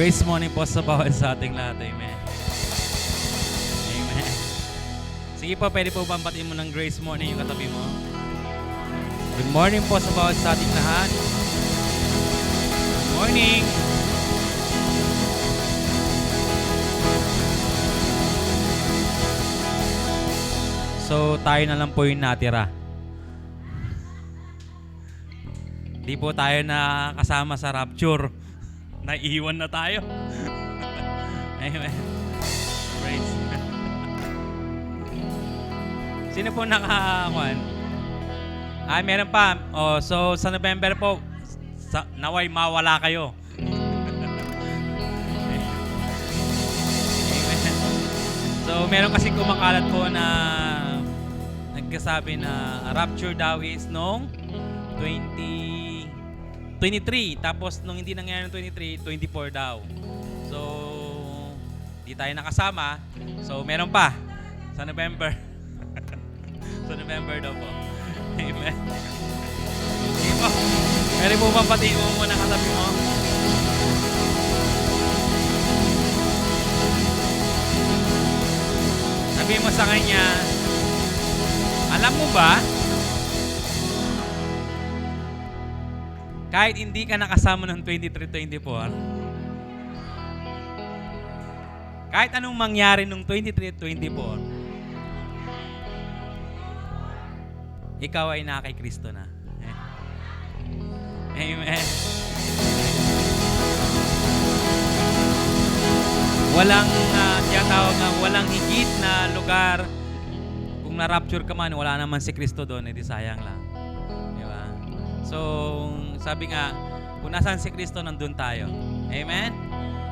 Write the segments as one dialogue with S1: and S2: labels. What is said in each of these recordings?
S1: Grace morning po sa bawat sa ating lahat. Amen. Amen. Sige po, pwede po bampatiin mo ng grace morning yung katabi mo. Good morning po sa bawat sa ating lahat. Good morning. So, tayo na lang po yung natira. Di po tayo na kasama sa rapture. Naiiwan na tayo. Amen. Praise. Sino po nakakuan? Meron pa. Oh, so, sa November po, naway mawala kayo. Amen. So, meron kasi kumakalat po na nagkasabi na rapture daw is noong 23. Tapos nung hindi nangyari ng 23, 24 daw. So, di tayo nakasama. So, meron pa sa November. Sa November daw po. Amen. Sige po. Pwede po bang patiin mo muna katabi mo? Sabihin mo sa kanya, alam mo ba, kahit hindi ka nakasama ng 23-24, kahit anong mangyari nung 23-24, ikaw ay na kay Kristo na. Amen. Walang tiyatawag nga, walang higit na lugar. Kung na-rapture ka man, wala naman si Kristo doon, edi sayang lang. Di ba? So, sabi nga, kung nasaan si Kristo, nandun tayo. Amen?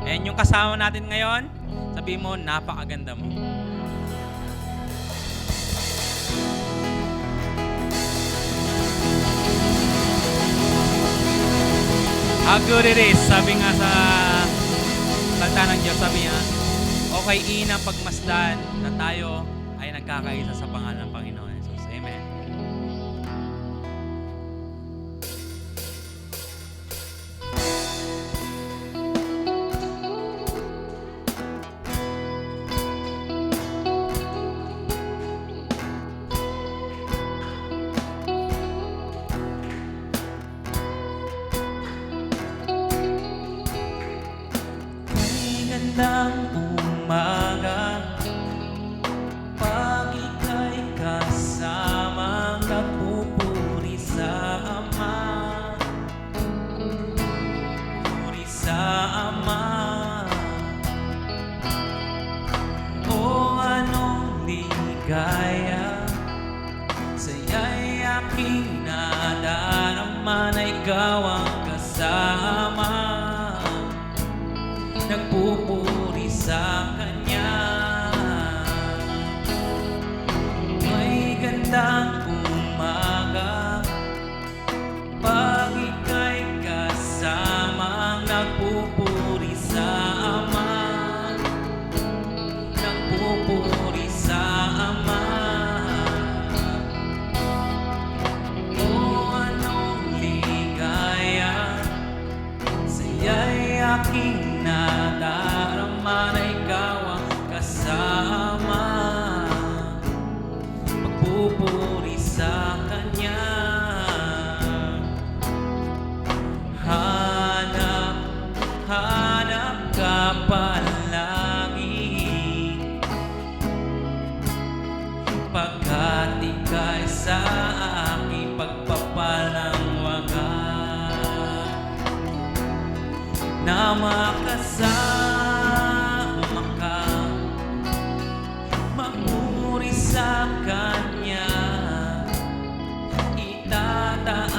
S1: And yung kasama natin ngayon, sabi mo, napakaganda mo. How good it is, sabi nga sa salita ng Diyos, sabi niya, okay inang pagmasdan na tayo ay nagkakaisa sa pangalan ng Panginoon Jesus. Amen. Magandang umaga, pag ika'y kasamang nagpupuri sa Ama, puri sa Ama. O anong ligaya, saya'y aking nadarama na ikaw ang kasama, nagpupuri sa Kanya. May gandang umaga, pag ika'y kasamang nagpupuri sa Ama, nagpupuri sa Ama. O anong ligaya, saya'y aking nadarama na ikaw ang kasama, pagpupuri sa Kanya. Hanap, hanap ka palagi, pagkat ika'y sa aking pagpapalang wagas, na makasama ka, magpuri sa Kanya, itataas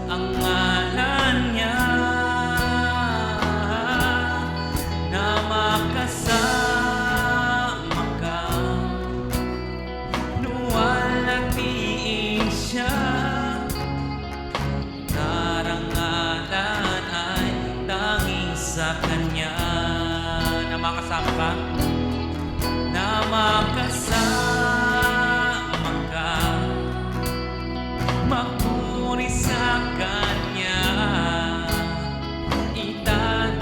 S1: ang ngalan Niya, na makasama ka, luwalhatiin Siya. Narangalan ay tanging sa Kanya. Na makasama ka? Na makasama ka, magpuri sa Kanya, itataas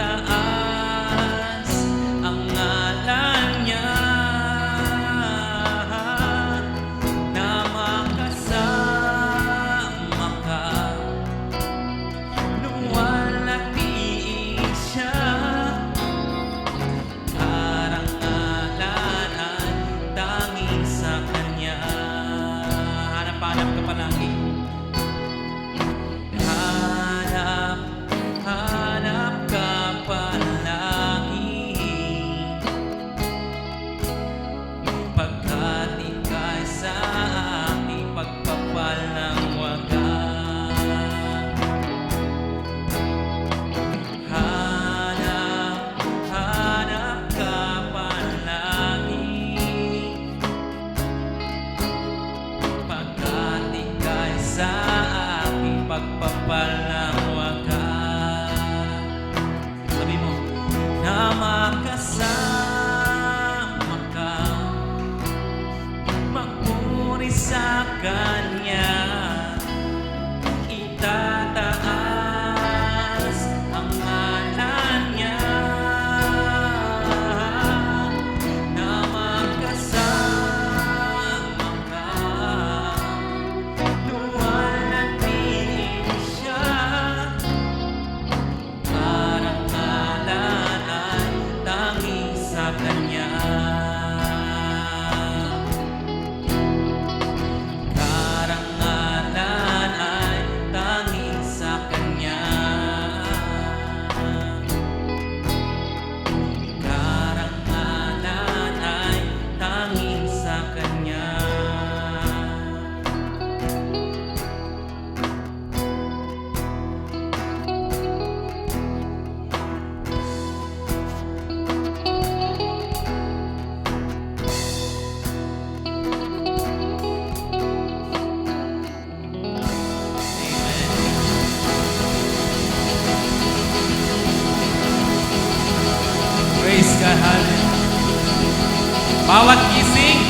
S1: Bawat gising.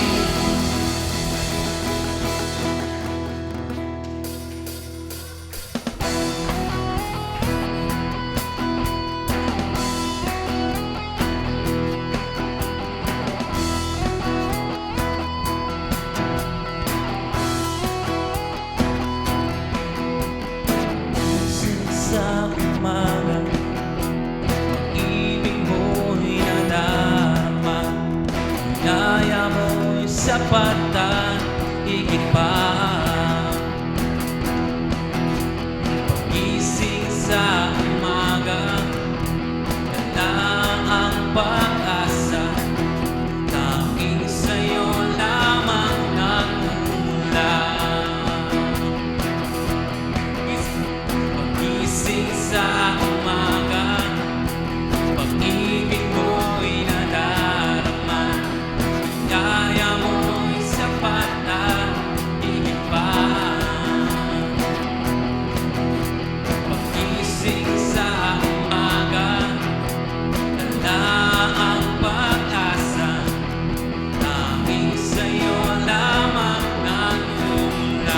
S2: Sa umaga, ibig mo'y nadarama, kaya mo'y sapat at higit pa. Pagising sa umaga, wala ang pag-asa, tanging sa'yo lamang nag-uulan. Pagising sa umaga, pag-ibig mo'y nadarama, kaya mo'y sapat at higit pa. Pagising sa umaga, wala ang pag-asa, tanging sa'yo lamang nag-uulan.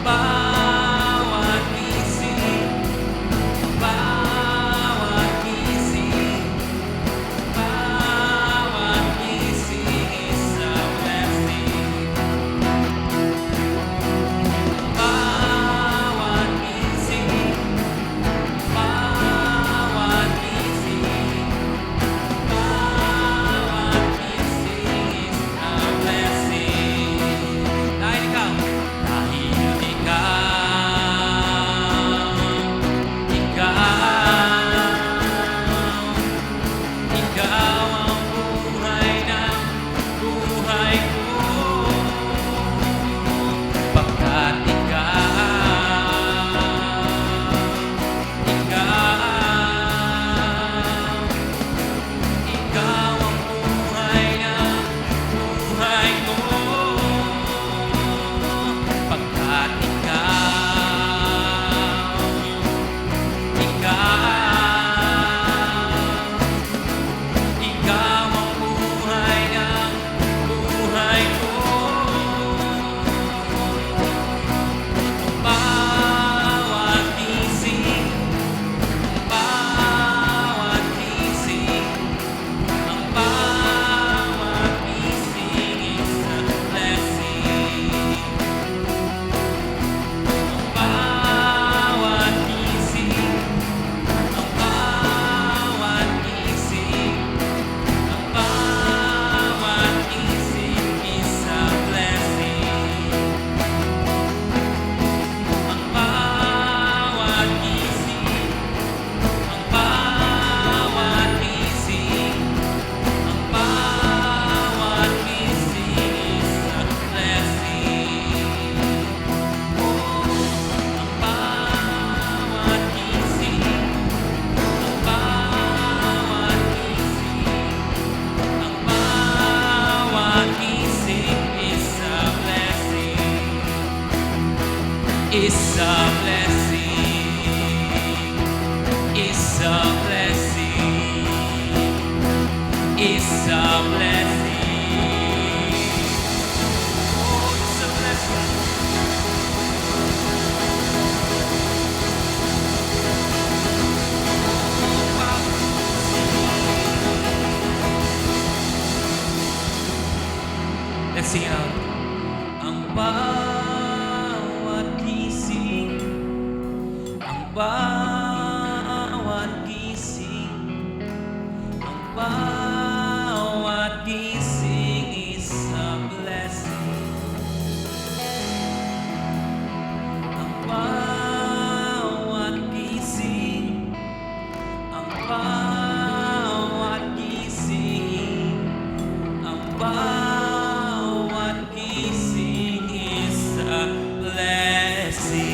S2: Bawat gising, bawat gising, bawat gising is a blessing. Bawat gising, bawat gising, bawat gising is a blessing. Dahil ikaw, ikaw ang buhay ng buhay ko. Pagkat ikaw ang buhay ng buhay ko. Pagkat ikaw ang buhay ng buhay ko. Bawat gising, bawat gising, ang bawat gising is a blessing. Ang bawat gising, ang bawat gising, ang bawat gising is a blessing. Ang bawat gising, ang bawat gising, ang bawat gising is a blessing. Oh, ang bawat gising, ang bawat gising is a blessing. Is a blessing. Is a blessing. Is a blessing. Oh, it's a blessing. Let's sing it out. Ang bawat gising, ang bawat gising, ang bawat gising is a blessing. Ang bawat gising, ang bawat gising, ang bawat gising is a blessing.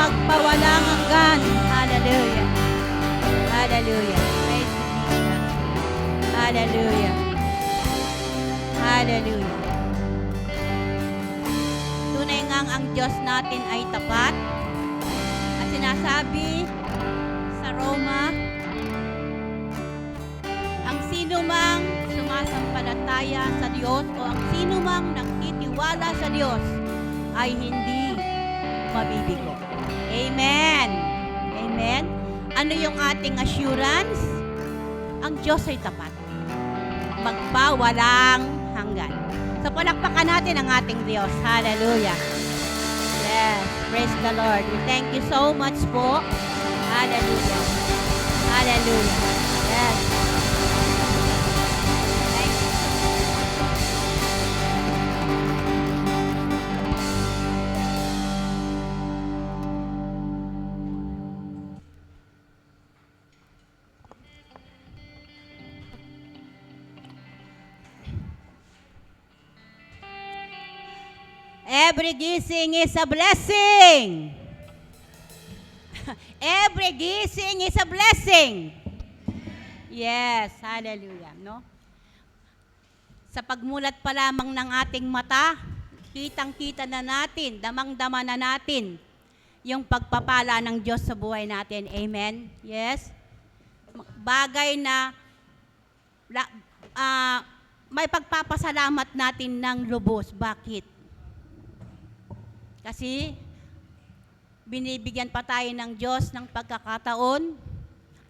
S3: magpawalang hanggan. Hallelujah. Hallelujah. Praise Jesus. Hallelujah. Hallelujah. Tunay ngang ang Diyos natin ay tapat. At sinasabi sa Roma, ang sino mang sumasampalataya sa Diyos o ang sino mang nagtitiwala sa Diyos ay hindi mabibigo. Amen. Amen. Ano yung ating assurance? Ang Diyos ay tapat. Magpawalang hanggan. So palakpakan natin ang ating Diyos. Hallelujah. Yes. Praise the Lord. We thank you so much po. Hallelujah. Hallelujah. Yes. Thank you. Every gising is a blessing. Every gising is a blessing. Yes, hallelujah, no? Sa pagmulat pa lamang ng ating mata, kitang-kita na natin, damang-dama na natin yung pagpapala ng Diyos sa buhay natin. Amen? Yes? Bagay na may pagpapasalamat natin ng lubos. Bakit? Kasi binibigyan pa tayo ng Diyos ng pagkakataon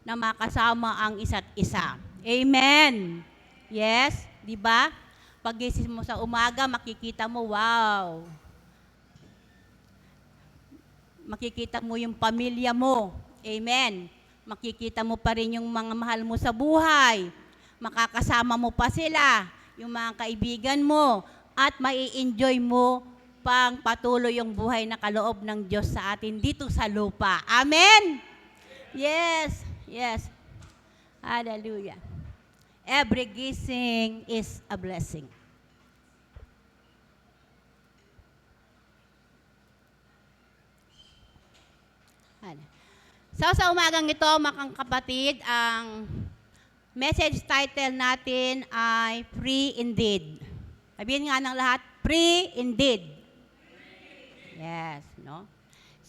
S3: na makasama ang isa't isa. Amen. Yes, 'di ba? Paggising mo sa umaga, makikita mo, wow. Makikita mo yung pamilya mo. Amen. Makikita mo pa rin yung mga mahal mo sa buhay. Makakasama mo pa sila, yung mga kaibigan mo, at mai-enjoy mo pang patuloy yung buhay na kaloob ng Diyos sa atin dito sa lupa. Amen? Yes. Yes. Hallelujah. Every gising is a blessing. So sa umagang ito, mga kapatid, ang message title natin ay Free Indeed. Sabihin nga ng lahat, Free Indeed. Yes, no?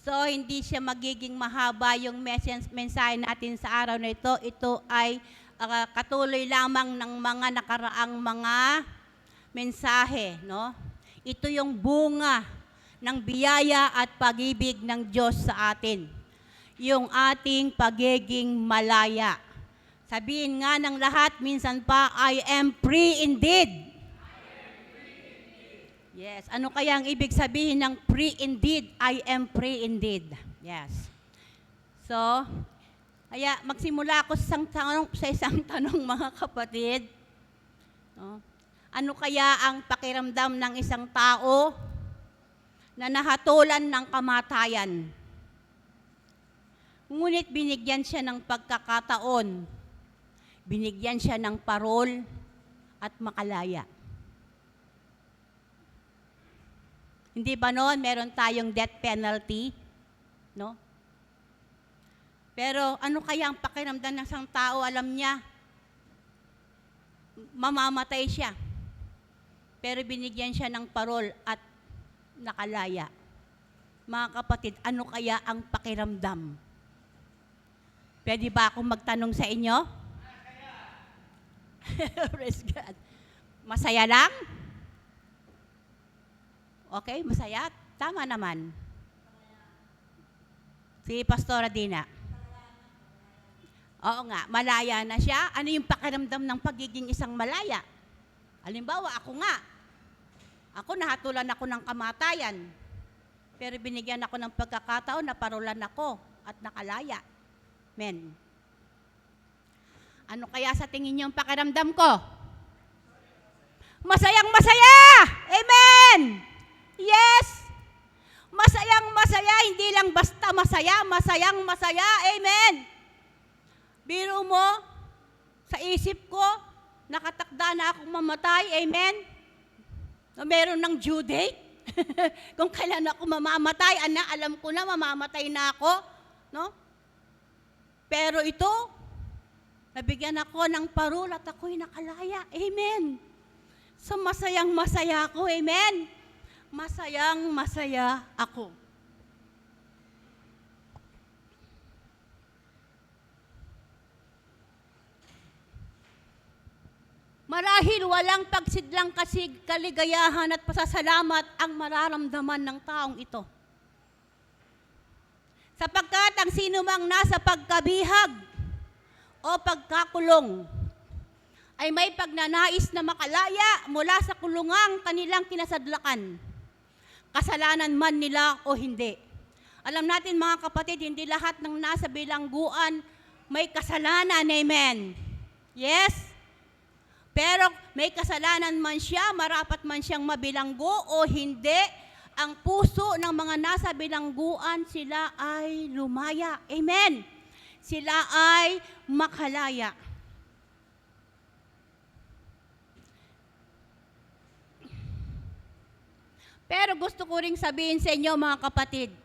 S3: So, hindi siya magiging mahaba yung mensahe natin sa araw na ito. Ito ay katuloy lamang ng mga nakaraang mga mensahe, no? Ito yung bunga ng biyaya at pag-ibig ng Diyos sa atin. Yung ating pagiging malaya. Sabihin nga ng lahat, minsan pa, I am free indeed. Yes. Ano kaya ang ibig sabihin ng free indeed? I am free indeed. Yes. So, kaya magsimula ako sa isang tanong mga kapatid. No? Ano kaya ang pakiramdam ng isang tao na nahatulan ng kamatayan? Ngunit binigyan siya ng pagkakataon. Binigyan siya ng parol at makalaya. Hindi ba noon, meron tayong death penalty? No? Pero ano kaya ang pakiramdam ng isang tao? Alam niya, mamamatay siya. Pero binigyan siya ng parol at nakalaya. Mga kapatid, ano kaya ang pakiramdam? Pwede ba akong magtanong sa inyo? Praise God. Masaya lang? Okay, masaya? Tama naman. Si Pastora Dina. Oo nga, malaya na siya. Ano yung pakiramdam ng pagiging isang malaya? Halimbawa, ako nga. Ako, nahatulan ako ng kamatayan. Pero binigyan ako ng pagkakataon na parolan ako at nakalaya. Amen. Ano kaya sa tingin niyo ang pakiramdam ko? Masayang masaya! Amen! Yes! Masayang masaya, hindi lang basta masaya, masayang masaya. Amen! Biro mo, sa isip ko, nakatakda na akong mamatay. Amen? Meron ng due date. Kung kailan ako mamamatay, alam ko na mamamatay na ako, no? Pero ito, nabigyan ako ng parol at ako'y nakalaya. Amen. So masayang masaya ako. Amen. Masayang masaya ako. Marahil walang pagsidlang kaligayahan at pasasalamat ang mararamdaman ng taong ito. Sapagkat ang sinumang nasa pagkabihag o pagkakulong ay may pagnanais na makalaya mula sa kulungang kanilang kinasadlakan, kasalanan man nila o hindi. Alam natin mga kapatid, hindi lahat ng nasa bilangguan may kasalanan. Amen. Yes? Pero may kasalanan man siya, marapat man siyang mabilanggo o hindi, ang puso ng mga nasa bilangguan, sila ay lumaya. Amen. Sila ay makalaya. Pero gusto ko ring sabihin sa inyo mga kapatid,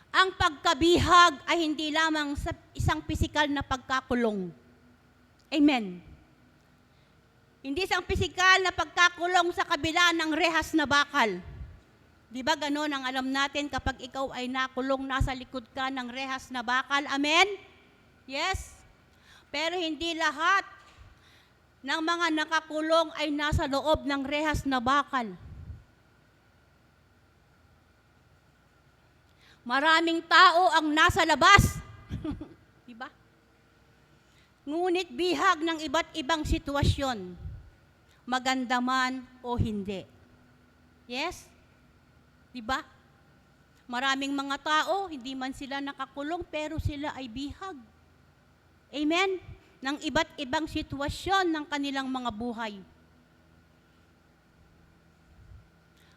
S3: ang pagkabihag ay hindi lamang sa isang pisikal na pagkakulong. Amen. Hindi isang pisikal na pagkakulong sa kabila ng rehas na bakal. Di ba gano'n ang alam natin kapag ikaw ay nakulong, nasa likod ka ng rehas na bakal? Amen? Yes? Pero hindi lahat ng mga nakakulong ay nasa loob ng rehas na bakal. Maraming tao ang nasa labas. Di ba? Ngunit bihag ng iba't ibang sitwasyon, maganda man o hindi. Yes? Di ba? Maraming mga tao, hindi man sila nakakulong, pero sila ay bihag. Amen? Ng iba't ibang sitwasyon ng kanilang mga buhay.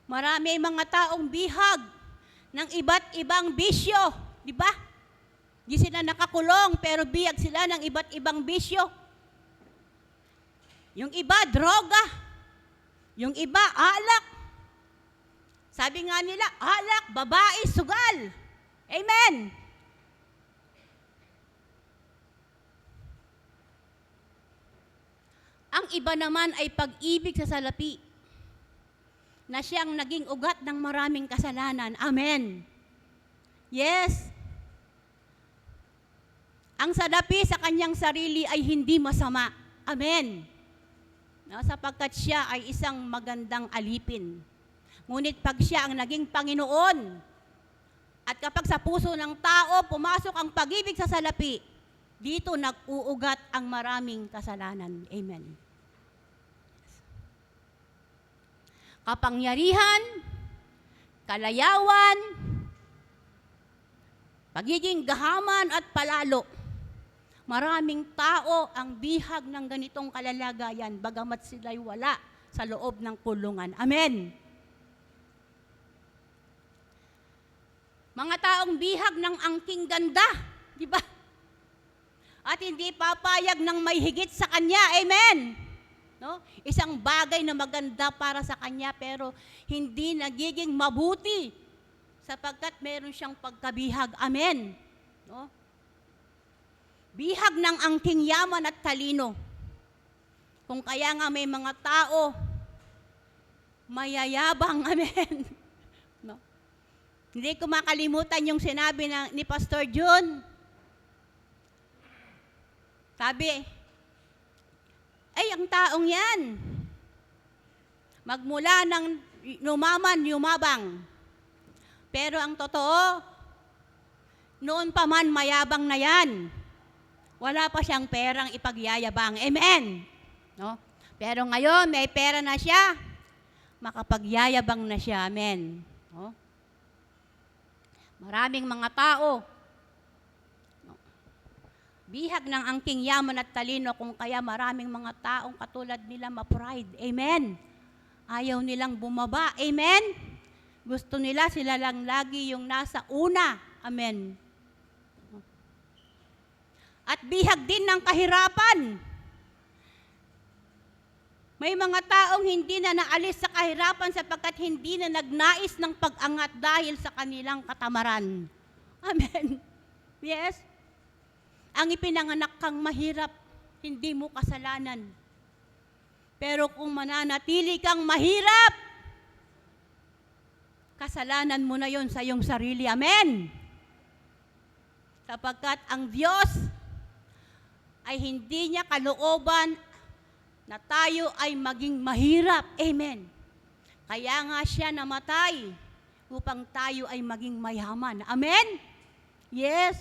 S3: Marami mga taong bihag ng iba't ibang bisyo. Di ba? Di sila nakakulong, pero bihag sila ng iba't ibang bisyo. Yung iba, droga. Yung iba, alak. Sabi nga nila, alak, babae, sugal. Amen. Ang iba naman ay pag-ibig sa salapi na siyang naging ugat ng maraming kasalanan. Amen. Yes. Ang salapi sa kanyang sarili ay hindi masama. Amen. No, sapagkat siya ay isang magandang alipin. Ngunit pag siya ang naging Panginoon, at kapag sa puso ng tao pumasok ang pag-ibig sa salapi, dito nag-uugat ang maraming kasalanan. Amen. Kapangyarihan, kalayawan, pagiging gahaman at palalo. Maraming tao ang bihag ng ganitong kalalagayan, bagamat sila'y wala sa loob ng kulungan. Amen. Mga taong bihag ng angking ganda, di ba? At hindi papayag ng may higit sa kanya. Amen. No? Isang bagay na maganda para sa kanya pero hindi nagiging mabuti sapagkat meron siyang pagkabihag. Amen. No? Bihag ng angking yaman at talino. Kung kaya nga may mga tao mayayabang. Amen. No? Hindi ko makalimutan yung sinabi ni Pastor John. Sabi, ay, ang taong yan, magmula ng numaman, yumabang. Pero ang totoo, noon pa man mayabang na yan. Wala pa siyang perang ipagyayabang. Amen. No? Pero ngayon, may pera na siya, makapagyayabang na siya. Amen. No? Maraming mga tao, bihag ng angking yaman at talino, kung kaya maraming mga taong katulad nila ma-pride. Amen. Ayaw nilang bumaba. Amen. Gusto nila sila lang lagi yung nasa una. Amen. At bihag din ng kahirapan. May mga taong hindi na naalis sa kahirapan sapagkat hindi na nagnais ng pag-angat dahil sa kanilang katamaran. Amen. Yes? Ang ipinanganak kang mahirap, hindi mo kasalanan. Pero kung mananatili kang mahirap, kasalanan mo na yon sa iyong sarili. Amen. Sapagkat ang Diyos ay hindi niya kalooban na tayo ay maging mahirap. Amen. Kaya nga siya namatay upang tayo ay maging mayaman. Amen? Yes.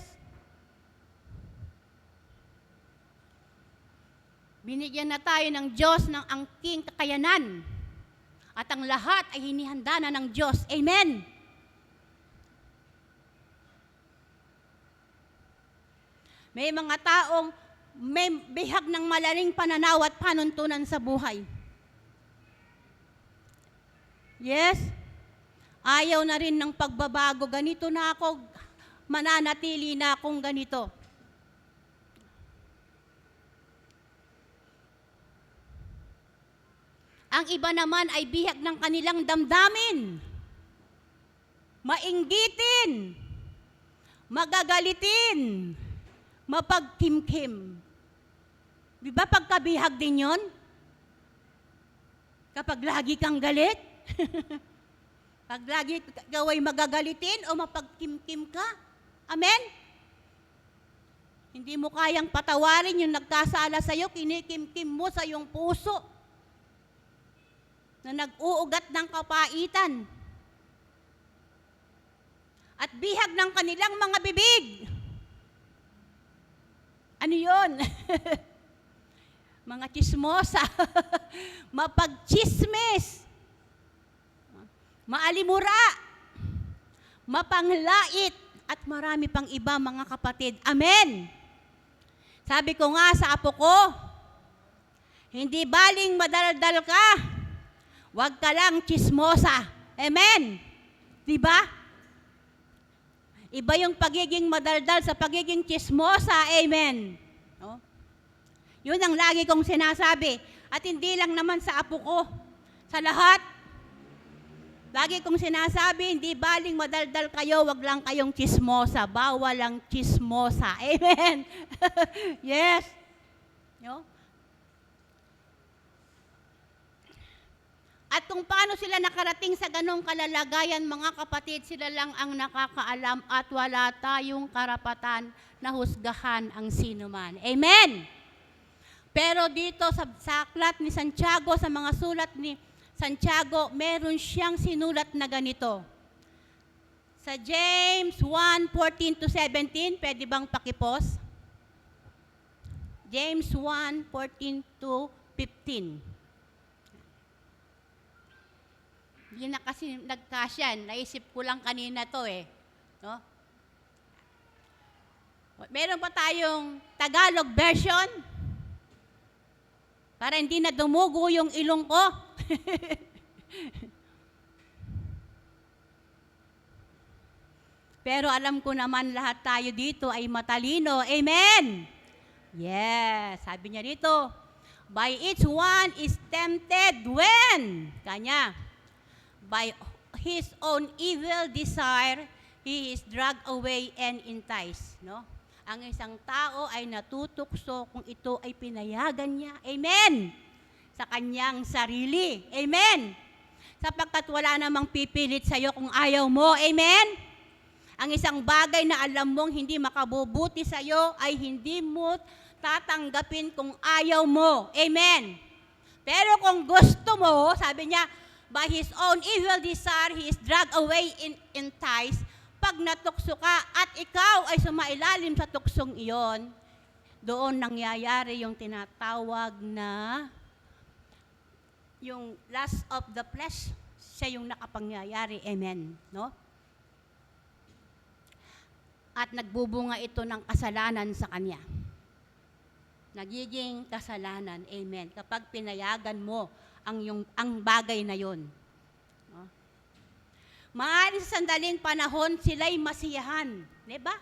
S3: Binigyan na tayo ng Diyos ng angking kakayanan. At ang lahat ay hinihanda na ng Diyos. Amen. May mga taong may bihag ng malaling pananaw at panuntunan sa buhay. Yes? Ayaw na rin ng pagbabago. Ganito na ako, mananatili na akong ganito. Ang iba naman ay bihag ng kanilang damdamin. Mainggitin. Magagalitin. Mapagkimkim. Di ba pagkabihag din yon? Kapag lagi kang galit? Pag lagi ikaw ay magagalitin o mapagkimkim ka? Amen? Hindi mo kayang patawarin yung nagkasala sa'yo, kinikimkim mo sa iyong puso na nag-uugat ng kapaitan. At bihag ng kanilang mga bibig. Ano yun? Mga chismosa. Mapagchismis. Maalimura. Mapanglait. At marami pang iba, mga kapatid. Amen. Sabi ko nga sa apo ko, hindi baling madaldal ka. Huwag ka lang chismosa. Amen. Diba? Iba yung pagiging madaldal sa pagiging chismosa. Amen. No? Yun ang lagi kong sinasabi. At hindi lang naman sa apo ko. Sa lahat. Lagi kong sinasabi, hindi baling madaldal kayo, wag lang kayong chismosa. Bawal lang chismosa. Amen. Yes. No? At kung paano sila nakarating sa ganong kalalagayan, mga kapatid, sila lang ang nakakaalam at wala tayong karapatan na husgahan ang sinuman. Amen! Pero dito sa aklat ni Santiago, sa mga sulat ni Santiago, meron siyang sinulat na ganito. Sa James 1:14-17, pwede bang pakipos? James 1:14-15. Hindi na kasi nagkasyan. Naisip ko lang kanina to eh. No? Meron pa tayong Tagalog version para hindi na dumugo yung ilong ko. Pero alam ko naman lahat tayo dito ay matalino. Amen! Yes, sabi niya dito, by each one is tempted when? Kanya. By his own evil desire, he is dragged away and enticed. No? Ang isang tao ay natutukso kung ito ay pinayagan niya. Amen! Sa kanyang sarili. Amen! Sapagkat wala namang pipilit sa'yo kung ayaw mo. Amen! Ang isang bagay na alam mong hindi makabubuti sa'yo ay hindi mo tatanggapin kung ayaw mo. Amen! Pero kung gusto mo, sabi niya, by his own evil desire, he is dragged away and enticed. Pag natukso ka at ikaw ay sumailalim sa tuksong iyon, doon nangyayari yung tinatawag na yung lust of the flesh. Siya yung nakapangyayari. Amen. No? At nagbubunga ito ng kasalanan sa kanya. Nagiging kasalanan. Amen. Kapag pinayagan mo ang bagay na yon. No? Maaari sa sandaling panahon, sila'y masiyahan. Di ba?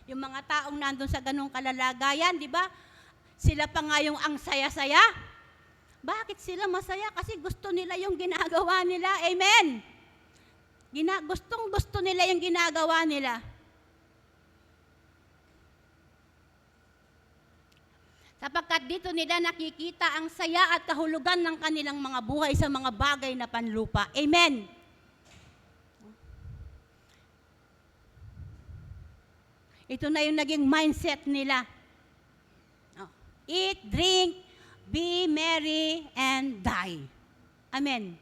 S3: Yung mga taong nandun sa ganung kalalagayan, di ba? Sila pa nga yung ang saya-saya. Bakit sila masaya? Kasi gusto nila yung ginagawa nila. Amen. Gustong gusto nila yung ginagawa nila. Sapagkat dito nila nakikita ang saya at kahulugan ng kanilang mga buhay sa mga bagay na panlupa. Amen. Ito na yung naging mindset nila. Eat, drink, be merry, and die. Amen.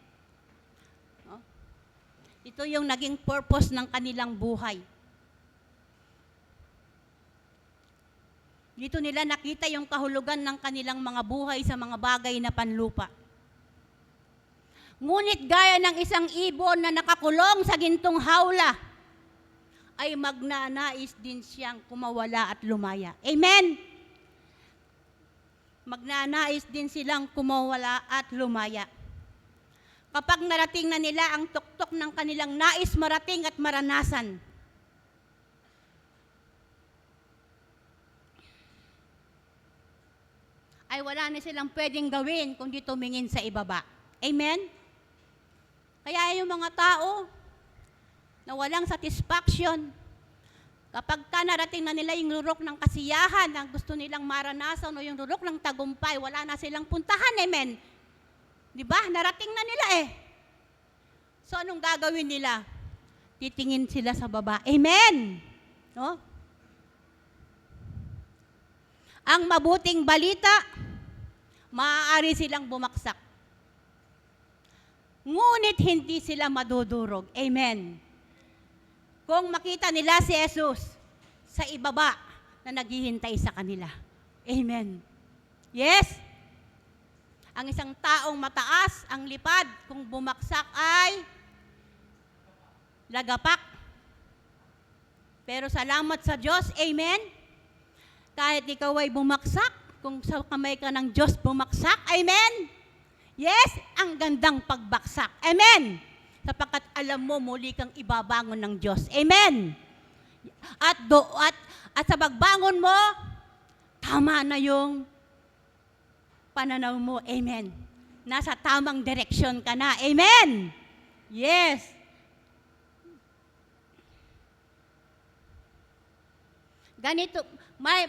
S3: Ito yung naging purpose ng kanilang buhay. Dito nila nakita yung kahulugan ng kanilang mga buhay sa mga bagay na panlupa. Ngunit gaya ng isang ibon na nakakulong sa gintong hawla, ay magnanais din siyang kumawala at lumaya. Amen? Magnanais din silang kumawala at lumaya. Kapag narating na nila ang tuktok ng kanilang nais marating at maranasan, ay wala na silang pwedeng gawin kundi tumingin sa ibaba. Amen? Kaya yung mga tao na walang satisfaction, kapag narating na nila yung lurok ng kasiyahan na gusto nilang maranasan o yung lurok ng tagumpay, wala na silang puntahan. Amen? Di ba? Narating na nila eh. So anong gagawin nila? Titingin sila sa baba. Amen? No? Ang mabuting balita, maaari silang bumaksak. Ngunit hindi sila madudurog. Amen. Kung makita nila si Jesus sa ibaba na naghihintay sa kanila. Amen. Yes? Ang isang taong mataas, ang lipad, kung bumaksak ay lagapak. Pero salamat sa Diyos. Amen. Kahit ikaw ay bumaksak, kung sa kamay ka ng Diyos bumaksak, amen? Yes, ang gandang pagbaksak. Amen? Sapagkat alam mo, muli kang ibabangon ng Diyos. Amen? At sa pagbangon mo, tama na yung pananaw mo. Amen? Nasa tamang direksyon ka na. Amen? Yes. Ganito,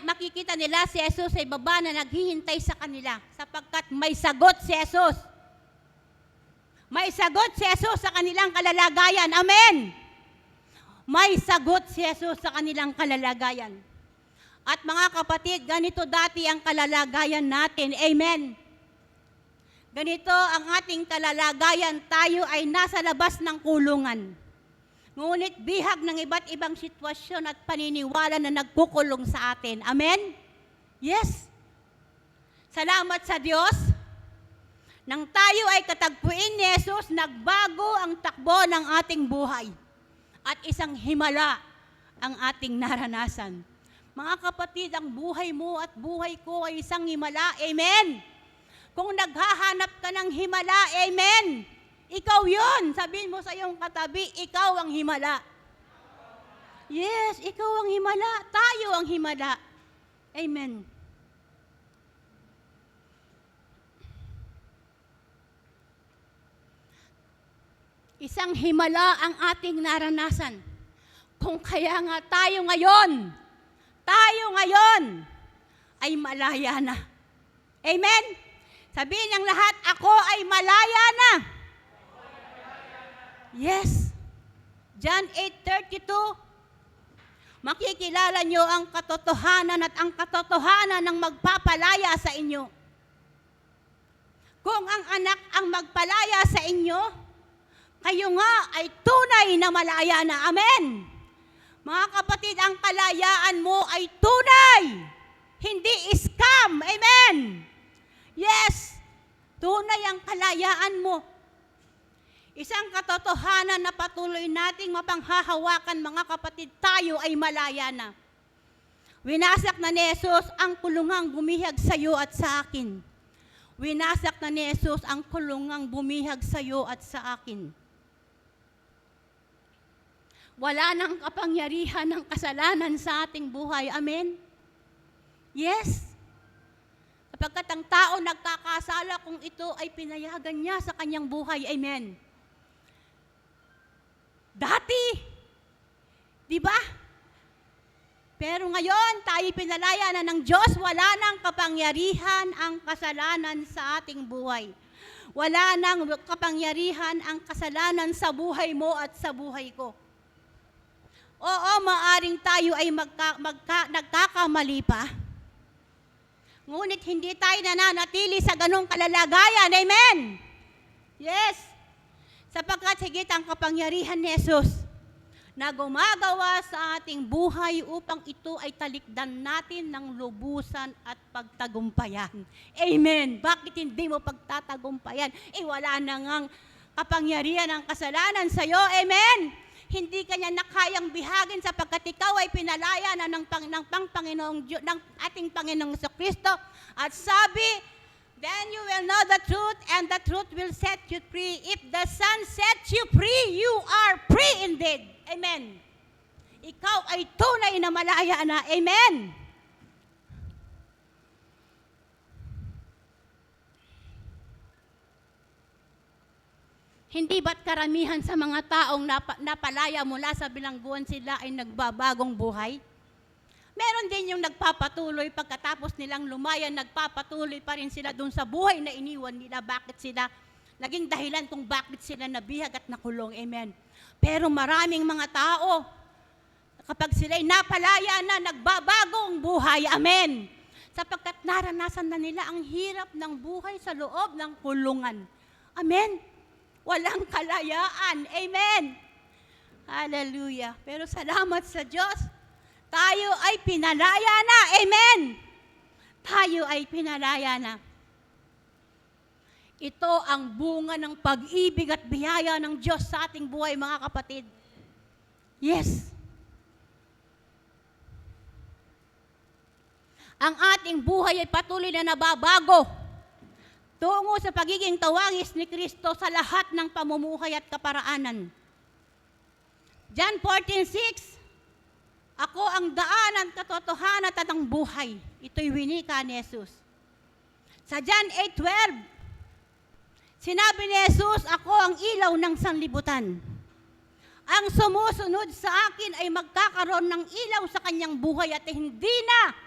S3: makikita nila si Jesus sa ibaba na naghihintay sa kanila sapagkat may sagot si Jesus. May sagot si Jesus sa kanilang kalalagayan. Amen! May sagot si Jesus sa kanilang kalalagayan. At mga kapatid, ganito dati ang kalalagayan natin. Amen! Ganito ang ating kalalagayan. Tayo ay nasa labas ng kulungan. Ngunit bihag ng iba't ibang sitwasyon at paniniwala na nagkukulong sa atin. Amen? Yes. Salamat sa Diyos. Nang tayo ay katagpuin ni Jesus, nagbago ang takbo ng ating buhay. At isang himala ang ating naranasan. Mga kapatid, ang buhay mo at buhay ko ay isang himala. Amen? Kung naghahanap ka ng himala, amen? Ikaw yun. Sabihin mo sa iyong katabi, ikaw ang himala. Yes, ikaw ang himala. Tayo ang himala. Amen. Isang himala ang ating naranasan. Kung kaya nga tayo ngayon ay malaya na. Amen? Sabihin ng lahat, ako ay malaya na. Yes. John 8:32. Makikilala nyo ang katotohanan at ang katotohanan ng magpapalaya sa inyo. Kung ang anak ang magpalaya sa inyo, kayo nga ay tunay na malaya na. Amen. Mga kapatid, ang kalayaan mo ay tunay. Hindi scam. Amen. Yes. Tunay ang kalayaan mo. Isang katotohanan na patuloy nating mapanghahawakan, mga kapatid, tayo ay malaya na. Winasak na ni Jesus ang kulungang bumihag sa iyo at sa akin. Winasak na ni Jesus ang kulungang bumihag sa iyo at sa akin. Wala nang kapangyarihan ng kasalanan sa ating buhay. Amen? Yes? Sapagkat ang tao nagkakasala kung ito ay pinayagan niya sa kanyang buhay. Amen. Dati, di ba? Pero ngayon, tayo pinalaya na ng Diyos, wala nang kapangyarihan ang kasalanan sa ating buhay. Wala nang kapangyarihan ang kasalanan sa buhay mo at sa buhay ko. Oo, maaring tayo ay nagkakamali pa. Ngunit hindi tayo nananatili sa ganong kalalagayan. Amen? Yes. Sapagkat higit ang kapangyarihan ni Jesus na gumagawa sa ating buhay upang ito ay talikdan natin ng lubusan at pagtagumpayan. Amen. Bakit hindi mo pagtatagumpayan? Wala na ngang kapangyarihan ng kasalanan sa iyo. Amen. Hindi kanya nakayang bihagin sapagkat ikaw ay pinalaya na ng ating Panginoong Kristo. At sabi, then you will know the truth and the truth will set you free. If the Son sets you free, you are free indeed. Amen. Ikaw ay tunay na malaya na. Amen. Hindi ba't karamihan sa mga taong napalaya mula sa bilangguan sila ay nagbabagong buhay? Meron din yung nagpapatuloy pagkatapos nilang lumayan, nagpapatuloy pa rin sila dun sa buhay na iniwan nila. Bakit sila? Naging dahilan kung bakit sila nabihag at nakulong. Amen. Pero maraming mga tao, kapag sila'y napalaya na, nagbabagong buhay. Amen. Sapagkat naranasan na nila ang hirap ng buhay sa loob ng kulungan. Amen. Walang kalayaan. Amen. Hallelujah. Pero salamat sa Diyos, tayo ay pinalaya na. Amen. Tayo ay pinalaya na. Ito ang bunga ng pag-ibig at biyaya ng Diyos sa ating buhay, mga kapatid. Yes. Ang ating buhay ay patuloy na nababago tungo sa pagiging tawagis ni Kristo sa lahat ng pamumuhay at kaparaanan. John 14:6, ako ang daanan, katotohanan at ang buhay. Ito'y winika ni Jesus. Sa John 8:12, sinabi ni Jesus, ako ang ilaw ng sanlibutan. Ang sumusunod sa akin ay magkakaroon ng ilaw sa kanyang buhay at hindi na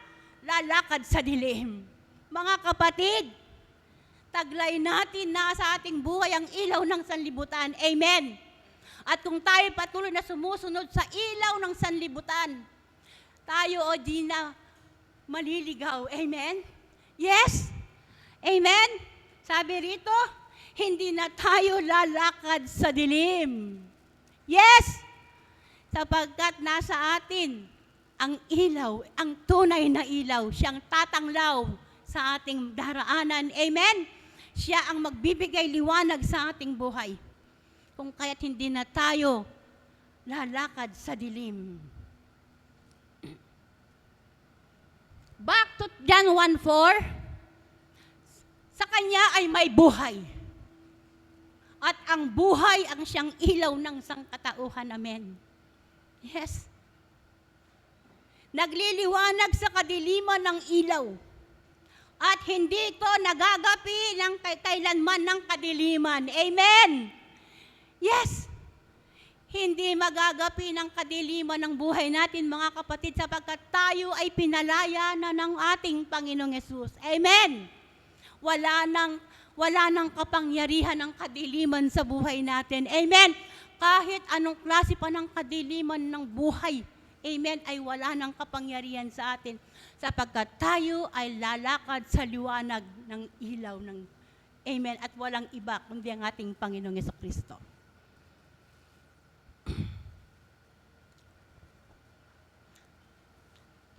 S3: lalakad sa dilim. Mga kapatid, taglay natin na sa ating buhay ang ilaw ng sanlibutan. Amen. At kung tayo patuloy na sumusunod sa ilaw ng sanlibutan, tayo o di na maliligaw. Amen? Yes? Amen? Sabi rito, hindi na tayo lalakad sa dilim. Yes! Sapagkat nasa atin ang ilaw, ang tunay na ilaw, siyang tatanglaw sa ating daraanan. Amen? Siya ang magbibigay liwanag sa ating buhay. Kung kaya't hindi na tayo lalakad sa dilim. Back to John 1:4, sa Kanya ay may buhay. At ang buhay ang siyang ilaw ng sangkatauhan. Amen. Yes. Nagliliwanag sa kadiliman ng ilaw. At hindi ito nagagapi ng kailanman ng kadiliman. Amen. Yes. Hindi magagapi ng kadiliman ng buhay natin, mga kapatid, sapagkat tayo ay pinalaya na ng ating Panginoong Yesus. Amen. Wala nang kapangyarihan ng kadiliman sa buhay natin. Amen. Kahit anong klase pa ng kadiliman ng buhay, amen, ay wala nang kapangyarihan sa atin. Sapagkat tayo ay lalakad sa liwanag ng ilaw ng amen, at walang iba kundi ang ating Panginoong Jesucristo.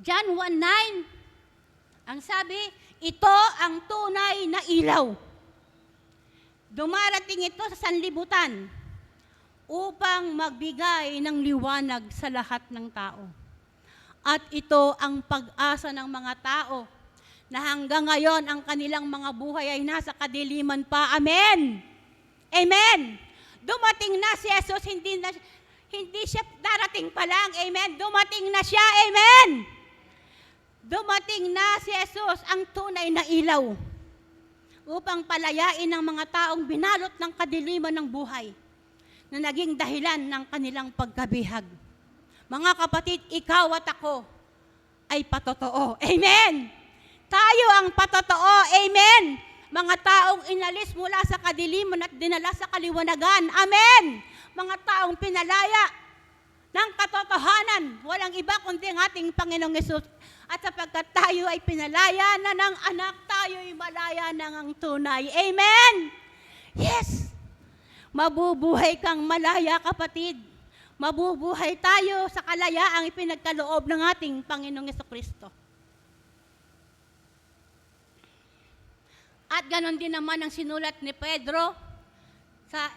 S3: John 1:9, ang sabi, ito ang tunay na ilaw. Dumarating ito sa sanlibutan upang magbigay ng liwanag sa lahat ng tao. At ito ang pag-asa ng mga tao na hanggang ngayon ang kanilang mga buhay ay nasa kadiliman pa. Amen! Amen! Dumating na si Jesus, hindi siya darating pa lang. Amen! Dumating na siya. Amen! dumating na si Jesus, ang tunay na ilaw, upang palayain ng mga taong binalot ng kadiliman ng buhay na naging dahilan ng kanilang pagkabihag. Mga kapatid, ikaw at ako ay patotoo. Amen! Tayo ang patotoo. Amen! Mga taong inalis mula sa kadiliman at dinala sa kaliwanagan. Amen! Mga taong pinalaya ng katotohanan. Walang iba kundi ang ating Panginoong Hesus. At sapagkat tayo ay pinalaya na ng anak, tayo ay malaya ng ang tunay. Amen! Yes! Mabubuhay kang malaya, kapatid. Mabubuhay tayo sa kalayaang ipinagkaloob ng ating Panginoong Jesucristo. At ganon din naman ang sinulat ni Pedro sa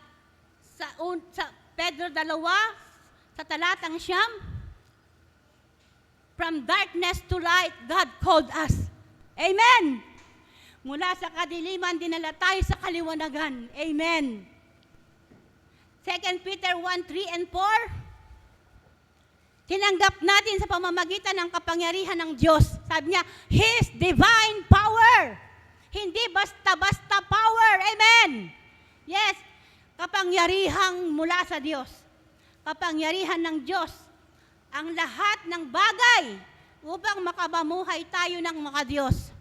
S3: Pedro 2, sa talatang 9, from darkness to light, God called us. Amen! Mula sa kadiliman, dinala tayo sa kaliwanagan. Amen! 2 Peter 1:3 and 4, tinanggap natin sa pamamagitan ng kapangyarihan ng Diyos. Sabi niya, His divine power. Hindi basta-basta power. Amen. Yes, kapangyarihang mula sa Diyos. Kapangyarihan ng Diyos ang lahat ng bagay upang makabamuhay tayo ng mga Diyos.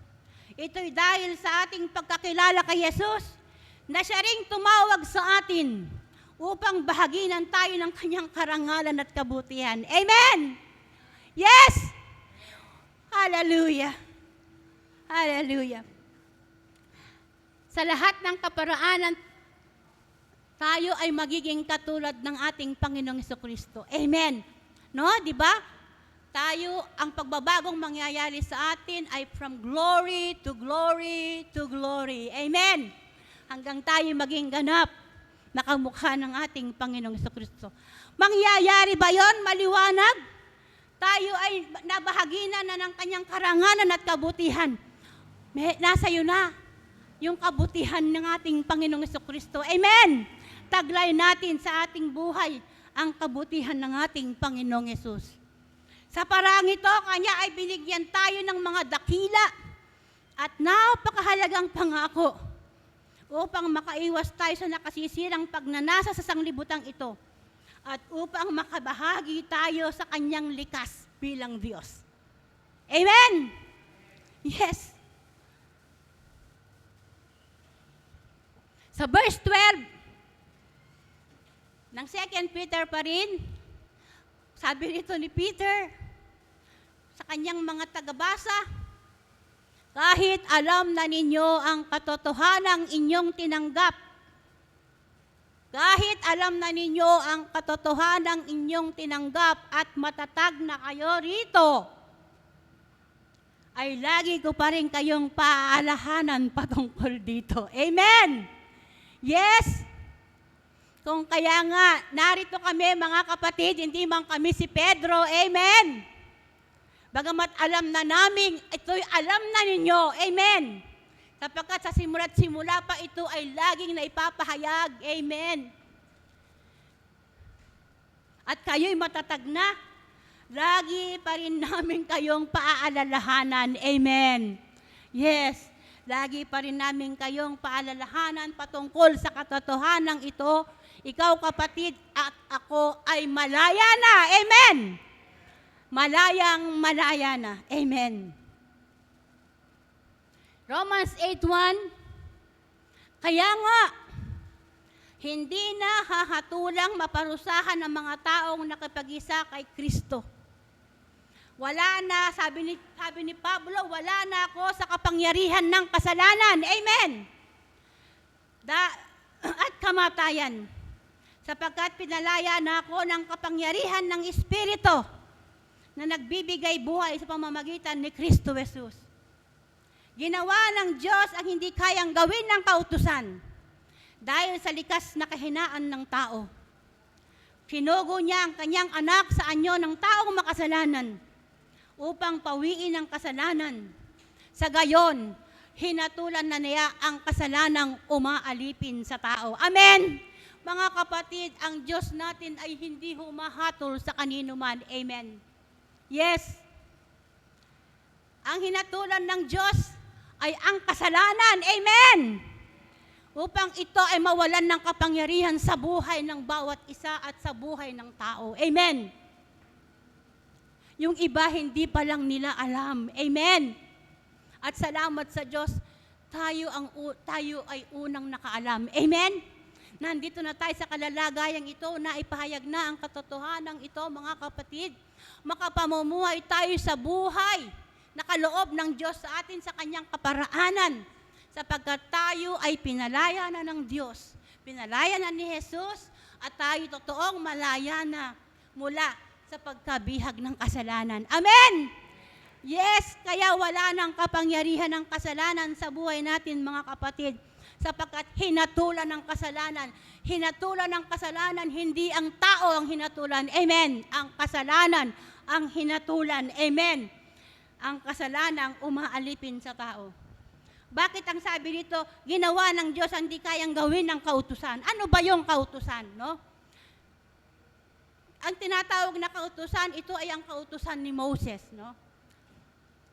S3: Ito'y dahil sa ating pagkakilala kay Jesus na siya ring tumawag sa atin upang bahaginan tayo ng kanyang karangalan at kabutihan. Amen! Yes! Hallelujah! Hallelujah! Sa lahat ng kaparaanan, tayo ay magiging katulad ng ating Panginoong Jesucristo. Amen! No? Di ba? Tayo, ang pagbabagong mangyayari sa atin ay from glory to glory to glory. Amen! Hanggang tayo maging ganap na kamukha ng ating Panginoong Jesucristo. Mangyayari ba yon? Maliwanag? Tayo ay nabahaginan na ng kanyang karangalan at kabutihan. Nasa iyo na yung kabutihan ng ating Panginoong Jesucristo. Amen! Taglay natin sa ating buhay ang kabutihan ng ating Panginoong Yesus. Sa parang ito, kanya ay binigyan tayo ng mga dakila at napakahalagang pangako upang makaiwas tayo sa nakasisirang pagnanasa sa sanglibutang ito at upang makabahagi tayo sa kanyang likas bilang Diyos. Amen! Yes! Sa verse 12 ng 2 Peter pa rin, sabi rito ni Peter sa kanyang mga tagabasa, kahit alam na ninyo ang katotohanang inyong tinanggap, kahit alam na ninyo ang katotohanang inyong tinanggap at matatag na kayo rito, ay lagi ko pa rin kayong paalalahanan patungkol dito. Amen! Yes! Kung kaya nga, narito kami mga kapatid, hindi man kami si Pedro. Amen! Bagamat alam na namin, ito'y alam na ninyo. Amen. Sapagkat sa simula't simula pa ito ay laging naipapahayag. Amen. At kayo'y matatag na, lagi pa rin namin kayong paaalalahanan. Amen. Yes, lagi pa rin namin kayong paalalahanan patungkol sa katotohanan ito. Ikaw kapatid at ako ay malaya na. Amen. Malayang malaya na. Amen. Romans 8:1, kaya nga, hindi na hahatulang maparusahan ng mga taong nakipag-isa kay Kristo. Wala na, sabi ni Pablo, wala na ako sa kapangyarihan ng kasalanan. Amen. At kamatayan. Sapagkat pinalaya na ako ng kapangyarihan ng Espiritu na nagbibigay buhay sa pamamagitan ni Kristo Jesus. Ginawa ng Diyos ang hindi kayang gawin ng kautusan dahil sa likas na kahinaan ng tao. Sinugo niya ang kanyang anak sa anyo ng taong makasalanan upang pawiin ang kasalanan. Sa gayon, hinatulan na niya ang kasalanang umaalipin sa tao. Amen! Mga kapatid, ang Diyos natin ay hindi humahatol sa kanino man. Amen. Yes. Ang hinatulan ng Diyos ay ang kasalanan. Amen! Upang ito ay mawalan ng kapangyarihan sa buhay ng bawat isa at sa buhay ng tao. Amen! Yung iba hindi pa lang nila alam. Amen! At salamat sa Diyos, tayo ay unang nakaalam. Amen? Nandito na tayo sa kalalagayang ito na ipahayag na ang katotohanan ito, mga kapatid. Makapamumuhay tayo sa buhay na kaloob ng Diyos sa atin sa kanyang kaparaanan. Sapagkat tayo ay pinalaya na ng Diyos. Pinalaya na ni Jesus at tayo totoong malaya na mula sa pagkabihag ng kasalanan. Amen! Yes, kaya wala nang kapangyarihan ng kasalanan sa buhay natin, mga kapatid. Sapagkat hinatulan ng kasalanan. Hinatulan ng kasalanan, hindi ang tao ang hinatulan. Amen. Ang kasalanan ang hinatulan. Amen. Ang kasalanan umaalipin sa tao. Bakit ang sabi dito, ginawa ng Diyos hindi kayang gawin ng kautusan? Ano ba yung kautusan, no? Ang tinatawag na kautusan, ito ay ang kautusan ni Moses, no?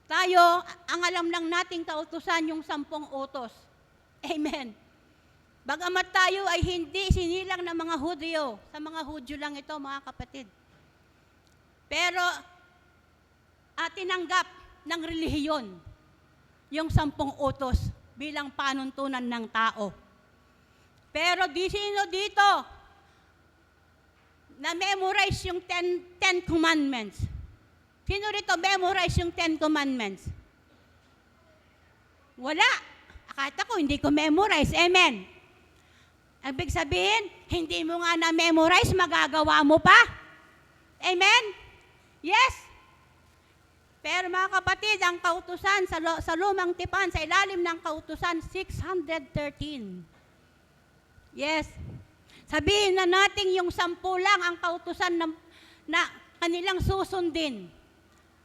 S3: Tayo, ang alam lang nating kautusan yung 10 utos. Amen. Bagamat tayo ay hindi sinilang ng mga Hudyo, sa mga Hudyo lang ito, mga kapatid. Pero, tinanggap ng relihiyon yung 10 utos bilang panuntunan ng tao. Pero sino dito na-memorize yung 10 commandments? Sino rito memorize yung 10 commandments? Wala. Akata ko, hindi ko memorize. Amen. Ibig sabihin, hindi mo nga na-memorize, magagawa mo pa. Amen? Yes? Pero mga kapatid, ang kautusan sa lumang tipan, sa ilalim ng kautusan, 613. Yes. Sabihin na natin yung 10 lang ang kautusan na kanilang susundin.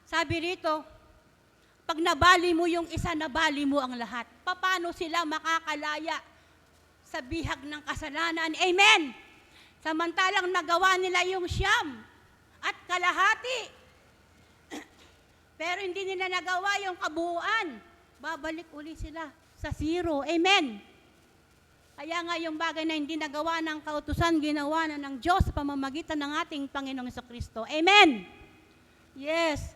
S3: Sabi rito, pag nabali mo yung isa, nabali mo ang lahat. Paano sila makakalaya sa bihag ng kasalanan? Amen! Samantalang nagawa nila yung 9 at kalahati. Pero hindi nila nagawa yung kabuuan. Babalik uli sila sa 0. Amen! Kaya nga yung bagay na hindi nagawa ng kautusan, ginawa na ng Diyos sa pamamagitan ng ating Panginoong Jesucristo. Amen! Yes!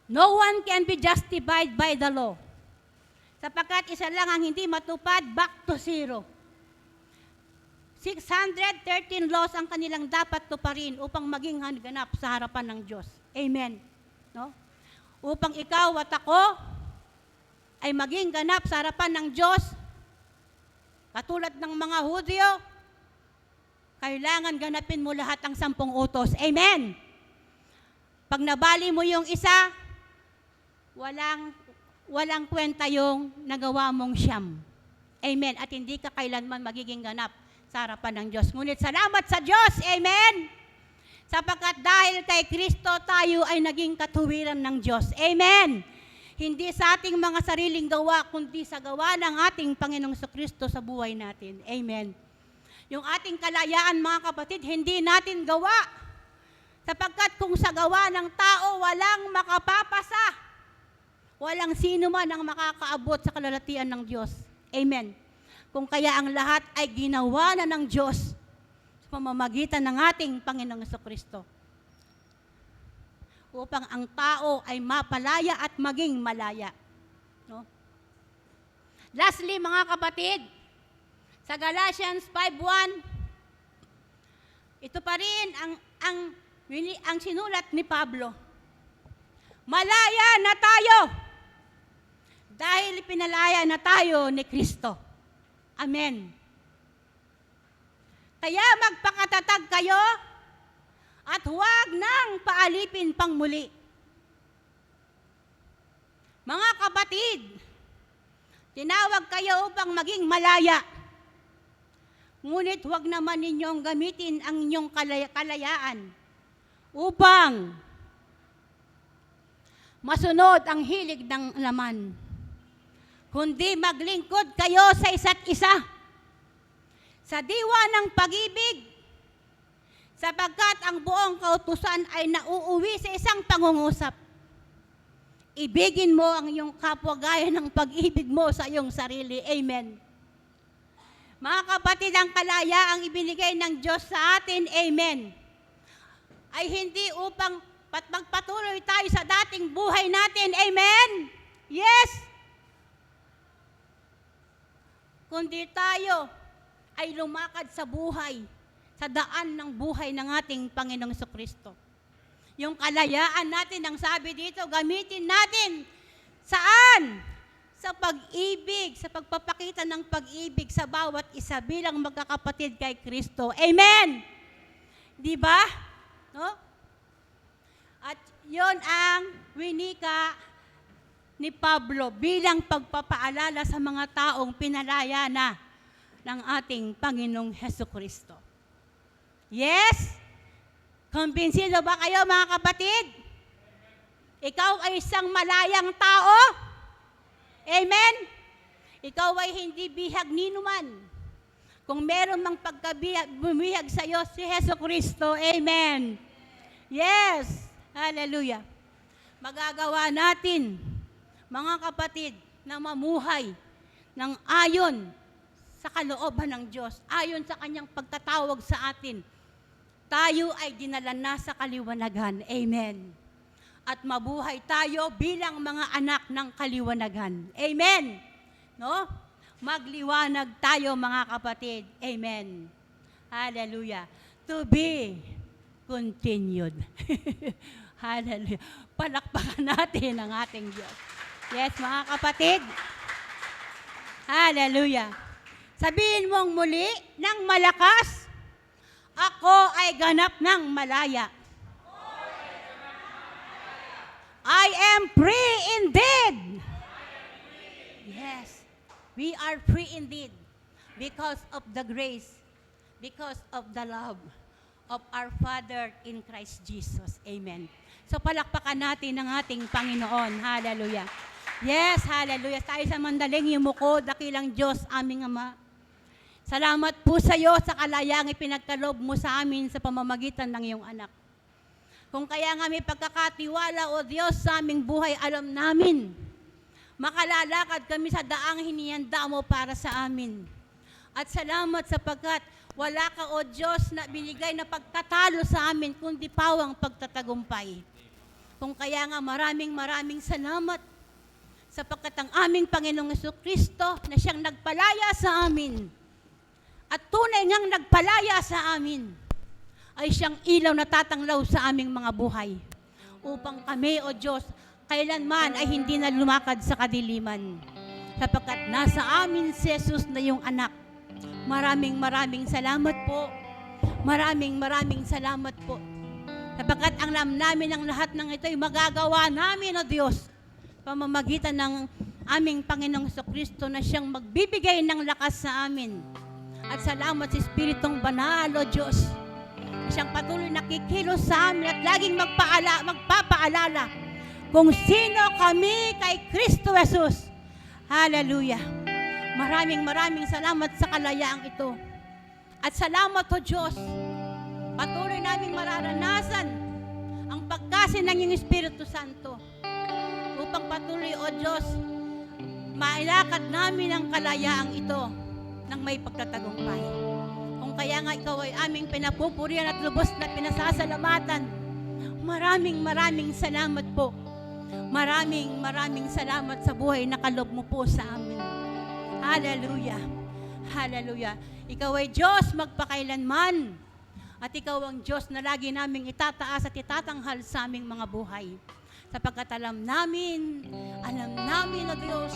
S3: No one can be justified by the law. Sapagkat isa lang ang hindi matupad, back to 0. 613 laws ang kanilang dapat tuparin upang maging ganap sa harapan ng Diyos. Amen. No? Upang ikaw at ako ay maging ganap sa harapan ng Diyos, katulad ng mga Hudyo, kailangan ganapin mo lahat ang 10 utos. Amen. Pag nabali mo yung isa, walang kwenta yung nagawa mong 9. Amen. At hindi ka kailanman magiging ganap sa harapan ng Diyos. Ngunit salamat sa Diyos. Amen. Sapagkat dahil kay Kristo, tayo ay naging katuwiran ng Diyos. Amen. Hindi sa ating mga sariling gawa, kundi sa gawa ng ating Panginoong Jesucristo sa buhay natin. Amen. Yung ating kalayaan, mga kapatid, hindi natin gawa. Sapagkat kung sa gawa ng tao, walang makapapasa. Walang sino man ang makakaabot sa kalalatian ng Diyos. Amen. Kung kaya ang lahat ay ginawa na ng Diyos sa pamamagitan ng ating Panginoong Jesucristo. Upang ang tao ay mapalaya at maging malaya. No? Lastly, mga kapatid, sa Galatians 5:1, ito pa rin ang sinulat ni Pablo. Malaya na tayo dahil pinalaya na tayo ni Kristo. Amen. Kaya magpakatatag kayo at huwag nang paalipin pang muli. Mga kapatid, tinawag kayo upang maging malaya. Ngunit huwag naman ninyong gamitin ang inyong kalayaan upang masunod ang hilig ng laman, kundi maglingkod kayo sa isa't isa sa diwa ng pag-ibig, sapagkat ang buong kautusan ay nauuwi sa isang pangungusap. Ibigin mo ang iyong kapwa gaya ng pag-ibig mo sa iyong sarili. Amen. Mga kapatid, ang kalayaang ibinigay ng Diyos sa atin, amen, ay hindi upang magpatuloy tayo sa dating buhay natin, amen? Yes! Kundi tayo ay lumakad sa buhay, sa daan ng buhay ng ating Panginoong Jesucristo. Yung kalayaan natin, ang sabi dito, gamitin natin saan? Sa pag-ibig, sa pagpapakita ng pag-ibig sa bawat isa bilang magkakapatid kay Kristo. Amen! Di ba? No? At yon ang winika ni Pablo bilang pagpapaalala sa mga taong pinalaya na ng ating Panginoong Jesucristo. Yes? Kumbinsido ba kayo, mga kapatid? Ikaw ay isang malayang tao? Amen? Ikaw ay hindi bihag ni numan. Kung meron mang bumihag sa iyo si Jesucristo, amen. Yes, hallelujah. Magagawa natin, mga kapatid, na mamuhay ng ayon sa kalooban ng Diyos, ayon sa kanyang pagtatawag sa atin. Tayo ay dinala na sa kaliwanagan. Amen. At mabuhay tayo bilang mga anak ng kaliwanagan. Amen. No? Magliwanag tayo, mga kapatid. Amen. Hallelujah. To be continued. Hallelujah. Palakpakan natin ang ating Diyos. Yes, mga kapatid. Hallelujah. Sabihin mong muli ng malakas, ako ay ganap ng malaya. I am free indeed. Yes, we are free indeed because of the grace, because of the love of our Father in Christ Jesus. Amen. So palakpakan natin ang ating Panginoon. Hallelujah. Yes, hallelujah. Tayo sa mandaling yumuko, dakilang Diyos, aming Ama. Salamat po sa iyo sa kalayaang ipinagkaloob mo sa amin sa pamamagitan ng iyong anak. Kung kaya nga may pagkakatiwala, O Diyos, sa aming buhay, alam namin, makalalakad kami sa daang hinihanda mo para sa amin. At salamat sapagkat wala ka, O Diyos, na binigay na pagtatalo sa amin, kundi pawang pagtatagumpay. Kung kaya nga maraming salamat sapagkat ang aming Panginoong Jesucristo na siyang nagpalaya sa amin at tunay ngang nagpalaya sa amin, ay siyang ilaw na tatanglaw sa aming mga buhay. Upang kami, O Diyos, kailanman ay hindi na lumakad sa kadiliman. Sapagkat nasa amin si Jesus na yung anak. Maraming salamat po. Maraming salamat po. Sapagkat ang alam namin ang lahat ng ito ay magagawa namin, O Diyos, pamamagitan ng aming Panginoong Jesucristo na siyang magbibigay ng lakas sa amin. At salamat sa Espiritong Banal, O Diyos, siyang patuloy nakikilos sa amin at laging magpapaalala kung sino kami kay Kristo Jesus. Hallelujah. Maraming salamat sa kalayaang ito. At salamat, O Diyos, patuloy naming mararanasan ang pagkasin ng iyong Espiritu Santo upang patuloy, O Diyos, mailakad namin ang kalayaang ito ng may pagtatagumpay. Kaya nga ikaw ay aming pinapupurihan at lubos na pinasasalamatan. Maraming salamat po. Maraming salamat sa buhay na kaloob mo po sa amin. Hallelujah. Hallelujah. Ikaw ay Diyos magpakailanman. At ikaw ang Diyos na lagi naming itataas at itatanghal sa aming mga buhay. Sapagkat alam namin, O Diyos,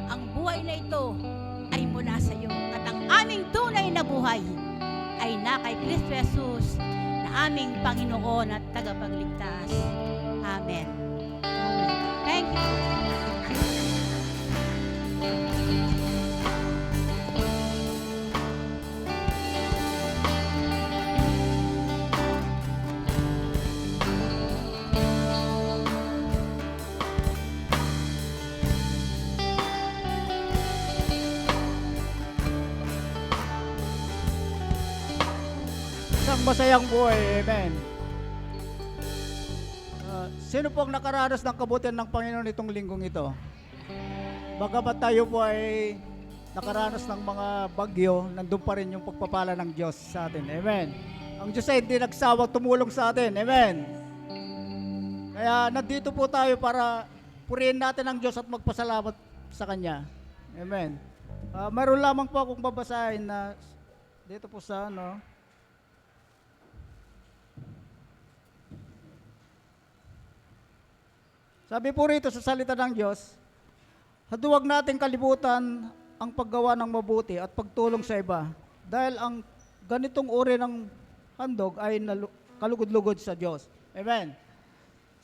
S3: ang buhay na ito ay mula sa iyo. At ang aming tunay na buhay ay na kay Kristo Jesus na aming Panginoon at tagapagligtas. Amen. Amen. Thank you.
S4: Sa isang masayang buhay. Amen. Sino po ang nakaranas ng kabutihan ng Panginoon itong linggong ito? Bagamat tayo po ay nakaranas ng mga bagyo, nandun pa rin yung pagpapala ng Diyos sa atin. Amen. Ang Diyos ay hindi nagsawang tumulong sa atin. Amen. Kaya nandito po tayo para purihin natin ang Diyos at magpasalamat sa Kanya. Amen. Mayroon lamang po akong babasahin na dito po sa ano. Sabi po rito sa salita ng Diyos, huwag nating kalimutan ang paggawa ng mabuti at pagtulong sa iba dahil ang ganitong uri ng handog ay kalugod-lugod sa Diyos. Amen.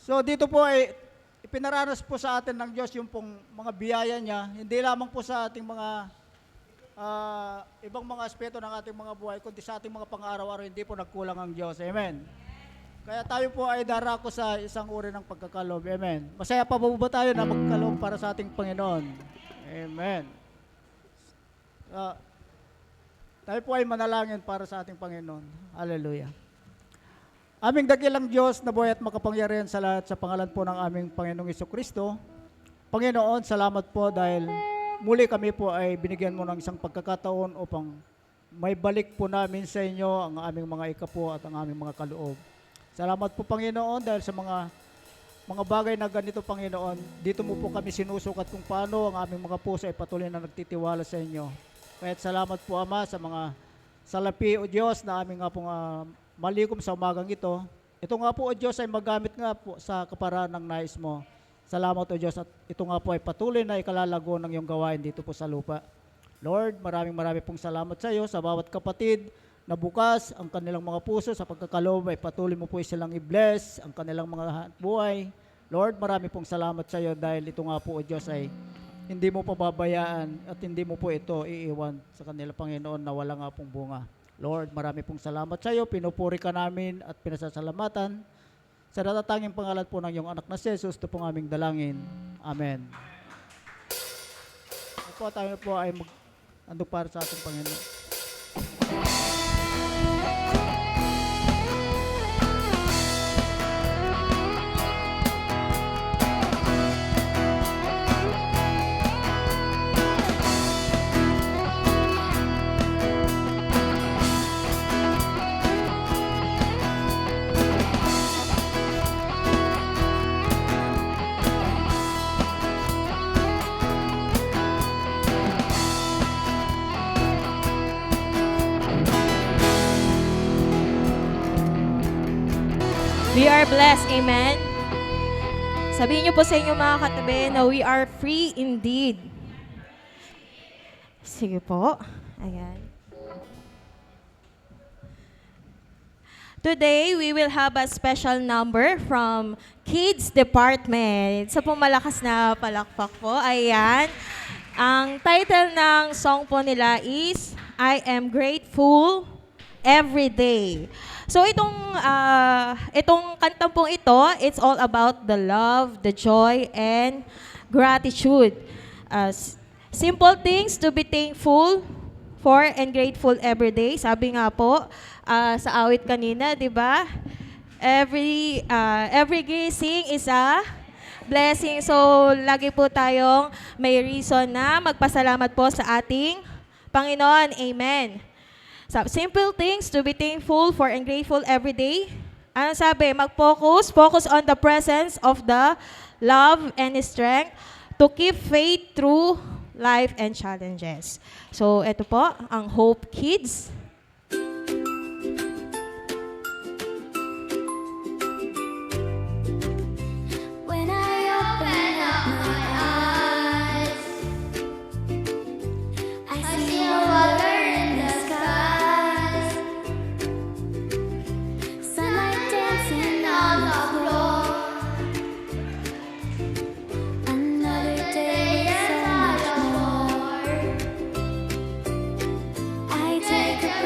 S4: So dito po ay ipinaranas po sa atin ng Diyos yung pong mga biyaya niya, hindi lamang po sa ating mga ibang mga aspeto ng ating mga buhay, kundi sa ating mga pang-araw-araw, hindi po nagkulang ang Diyos. Amen. Kaya tayo po ay darako sa isang uri ng pagkakaloob. Amen. Masaya pa po ba tayo na magkaloob para sa ating Panginoon? Amen. Tayo po ay manalangin para sa ating Panginoon. Hallelujah. Aming dakilang Diyos na buhay at makapangyarihan sa lahat, sa pangalan po ng aming Panginoong Jesucristo. Panginoon, salamat po dahil muli kami po ay binigyan mo ng isang pagkakataon upang may balik po namin sa inyo ang aming mga ikapo at ang aming mga kaloob. Salamat po, Panginoon, dahil sa mga bagay na ganito, Panginoon, dito mo po kami sinusukat kung paano ang aming mga puso ay patuloy na nagtitiwala sa inyo. Kaya salamat po, Ama, sa mga salapi, O Diyos, na aming nga pong malikom sa umagang ito. Ito nga po, O Diyos, ay magamit nga po sa kaparaan ng nais mo. Salamat, O Diyos, at ito nga po ay patuloy na ikalalago ng iyong gawain dito po sa lupa. Lord, maraming pong salamat sa iyo, sa bawat kapatid na bukas ang kanilang mga puso sa pagkakaloob ay patuloy mo po silang i-bless ang kanilang mga buhay. Lord, marami pong salamat sa iyo dahil ito nga po, O Diyos, ay hindi mo pababayaan at hindi mo po ito iiwan sa kanila, Panginoon, na wala nga pong bunga. Lord, marami pong salamat sa iyo. Pinupuri ka namin at pinasasalamatan. Sa natatanging pangalan po ng iyong anak na si Jesus, ito pong aming dalangin. Amen. Ito po tayo po ay andog para sa ating Panginoon.
S5: We are blessed. Amen. Sabihin niyo po sa inyong mga katabi na we are free indeed. Sige po. Ayan. Today, we will have a special number from Kids Department. Sa pong malakas na palakpak po. Ayan. Ang title ng song po nila is I Am Grateful Every Day. So itong kantang pong ito, it's all about the love, the joy, and gratitude. Simple things to be thankful for and grateful every day. Sabi nga po sa awit kanina, di ba? Every gising is a blessing. So lagi po tayong may reason na magpasalamat po sa ating Panginoon. Amen. So, simple things to be thankful for and grateful every day. Ano sabi? Focus on the presence of the love and strength to keep faith through life and challenges. So, ito po, ang Hope Kids.
S6: When I open up my eyes, I see a water in the skies, sunlight dancing on the floor. Another day, so much more. I take a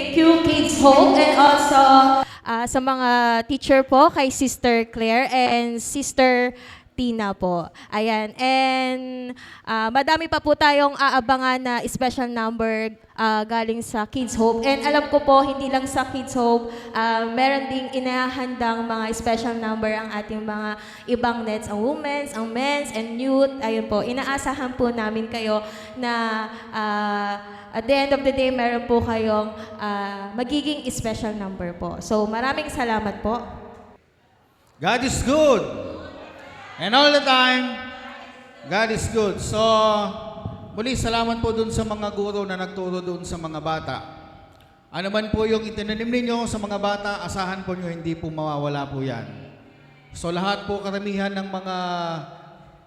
S5: Thank you, Kids Hope, and also sa mga teacher po, kay Sister Claire and Sister Tina po. Ayan. And madami pa po tayong aabangan na special number galing sa Kids Hope. And alam ko po, hindi lang sa Kids Hope, meron ding inahandang mga special number ang ating mga ibang nets, ang women's, ang men's, and youth. Ayun po, inaasahan po namin kayo na at the end of the day, meron po kayong magiging special number po. So maraming salamat po.
S7: God is good. And all the time, God is good. So, muli salamat po dun sa mga guro na nagturo dun sa mga bata. Ano man po yung itinanim ninyo sa mga bata, asahan po nyo, hindi po mawawala po yan. So, lahat po karamihan ng mga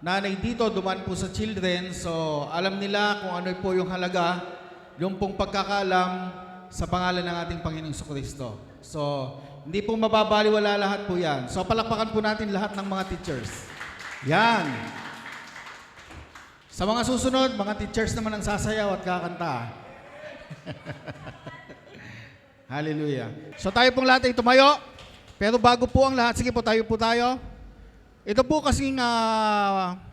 S7: nanay dito, duman po sa children. So, alam nila kung ano po yung halaga, yung pong pagkakaalam sa pangalan ng ating Panginoong Jesucristo. So, hindi po mababaliwala lahat po yan. So, palakpakan po natin lahat ng mga teachers. Yan. Sa mga susunod, mga teachers naman ang sasayaw at kakanta. Hallelujah. So tayo pong lahat ay tumayo. Pero bago po ang lahat, sige po tayo po tayo. Ito po kasing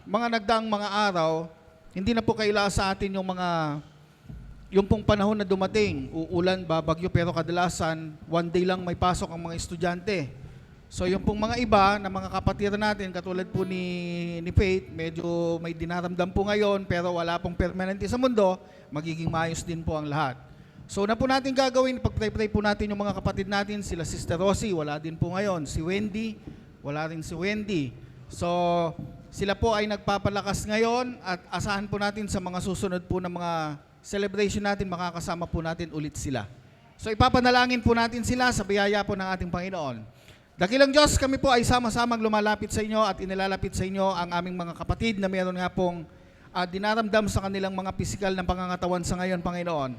S7: mga nagdaang mga araw, hindi na po kaila sa atin yung pong panahon na dumating. Uulan, babagyo, pero kadalasan, one day lang may pasok ang mga estudyante. So yung pong mga iba na mga kapatiran natin, katulad po ni Faith, medyo may dinaramdam po ngayon, pero wala pong permanente sa mundo, magiging maayos din po ang lahat. So na po natin gagawin, pag-pray po natin yung mga kapatid natin, sila Sister Rosie, wala din po ngayon. Si Wendy, wala rin si Wendy. So sila po ay nagpapalakas ngayon at asahan po natin sa mga susunod po na mga celebration natin, makakasama po natin ulit sila. So ipapanalangin po natin sila sa biyaya po ng ating Panginoon. Dakilang Diyos, kami po ay sama-samang lumalapit sa inyo at inilalapit sa inyo ang aming mga kapatid na mayroon nga pong dinaramdam sa kanilang mga pisikal na pangangatawan sa ngayon, Panginoon.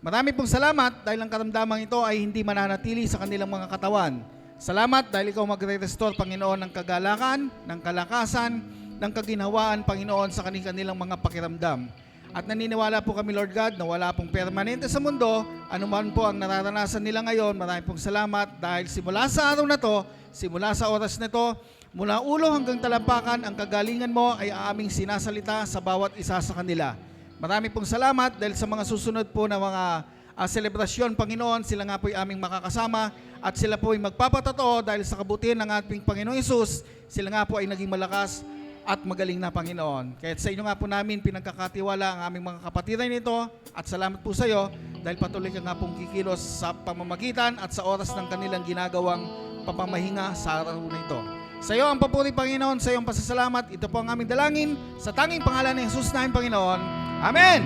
S7: Marami pong salamat dahil ang karamdaman ito ay hindi mananatili sa kanilang mga katawan. Salamat dahil ikaw magre-restore, Panginoon, ng kagalakan, ng kalakasan, ng kaginhawaan, Panginoon, sa kanilang mga pakiramdam. At naniniwala po kami, Lord God, na wala pong permanente sa mundo, anuman po ang nararanasan nila ngayon. Marami pong salamat dahil simula sa araw na to, simula sa oras na to, mula ulo hanggang talampakan, ang kagalingan mo ay aming sinasalita sa bawat isa sa kanila. Marami pong salamat dahil sa mga susunod po na mga selebrasyon, Panginoon, sila nga po ay aming makakasama at sila po ay magpapatotoo dahil sa kabutihan ng ating Panginoong Hesus, sila nga po ay naging malakas at magaling na, Panginoon. Kaya sa inyo nga po namin pinagkakatiwala ang aming mga kapatiran nito at salamat po sa iyo dahil patuloy ka nga pong kikilos sa pamamagitan at sa oras ng kanilang ginagawang papamahinga sa araw na ito. Sa iyo ang papuri, Panginoon, sa iyo ang pasasalamat. Ito po ang aming dalangin sa tanging pangalan ni Jesus namin, Panginoon. Amen!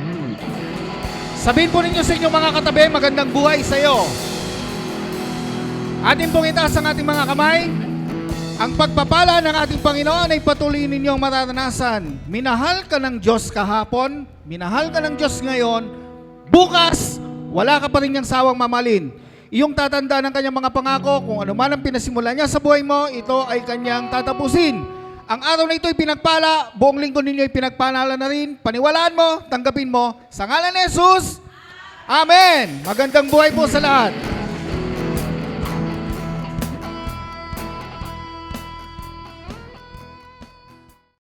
S7: Sabihin po ninyo sa inyong mga katabi, magandang buhay sa iyo. Atin pong itaas ang ating mga kamay. Ang pagpapala ng ating Panginoon ay patuloy ninyong mararanasan. Minahal ka ng Diyos kahapon, minahal ka ng Diyos ngayon, bukas, wala ka pa rin niyang sawang mamalin. Iyong tatanda ng kanyang mga pangako, kung ano man ang pinasimula niya sa buhay mo, ito ay kanyang tatapusin. Ang araw na ito ay pinagpala, buong linggo ninyo ay pinagpala na rin. Paniwalaan mo, tanggapin mo. Sa ngalan ni Jesus, Amen! Magandang buhay po sa lahat.